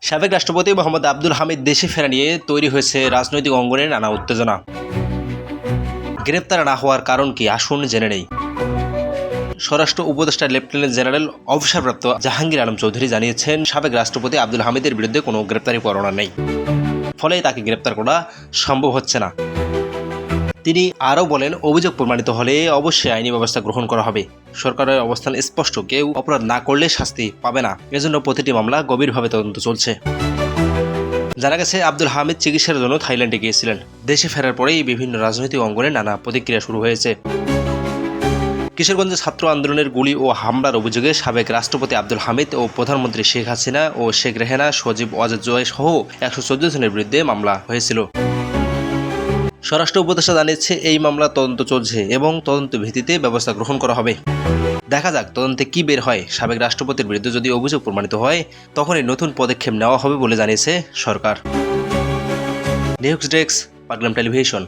সাবেক রাষ্ট্রপতি মোহাম্মদ আব্দুল হামিদ দেশে ফেরা নিয়ে তৈরি হয়েছে রাজনৈতিক অঙ্গনে নানা উত্তেজনা। গ্রেপ্তার না হওয়ার কারণ কি, আসুন জেনে নেই। স্বরাষ্ট্র উপদেষ্টা লেফটেন্যান্ট জেনারেল অবসরপ্রাপ্ত জাহাঙ্গীর আলম চৌধুরী জানিয়েছেন, সাবেক রাষ্ট্রপতি আব্দুল হামিদের বিরুদ্ধে কোনো গ্রেপ্তারি পরোয়ানা নেই, ফলে তাকে গ্রেপ্তার করা সম্ভব হচ্ছে না। তিনি আরও বলেন, অভিযোগ প্রমাণিত হলে অবশ্যই আইনি ব্যবস্থা গ্রহণ করা হবে। সরকারের অবস্থান স্পষ্ট, কেউ অপরাধ না করলে শাস্তি পাবে না। এজন্য প্রতিটি মামলা গভীরভাবে তদন্ত চলছে। জানা গেছে, আব্দুল হামিদ চিকিৎসার জন্য থাইল্যান্ডে গিয়েছিলেন। দেশে ফেরার পরেই বিভিন্ন রাজনৈতিক অঙ্গনে নানা প্রতিক্রিয়া শুরু হয়েছে। কিশোরগঞ্জে ছাত্র আন্দোলনের গুলি ও হামলার অভিযোগে সাবেক রাষ্ট্রপতি আব্দুল হামিদ ও প্রধানমন্ত্রী শেখ হাসিনা ও শেখ রেহানা, সজীব ওয়াজেদ জয় সহ 114 জনের বিরুদ্ধে মামলা হয়েছিল। স্বরাষ্ট্র উপদেষ্টা জানিয়েছে, এই মামলা তদন্ত চলছে এবং তদন্ত ভিত্তিতে ব্যবস্থা গ্রহণ করা হবে। দেখা যাক তদন্তে কি বের হয়। সাবেক রাষ্ট্রপতির বিরুদ্ধে যদি অভিযোগ প্রমাণিত হয়, তখনই নতুন পদক্ষেপ নেওয়া হবে বলে জানিয়েছে সরকার। নিউজ ডেস্ক, পাগলাম টেলিভিশন।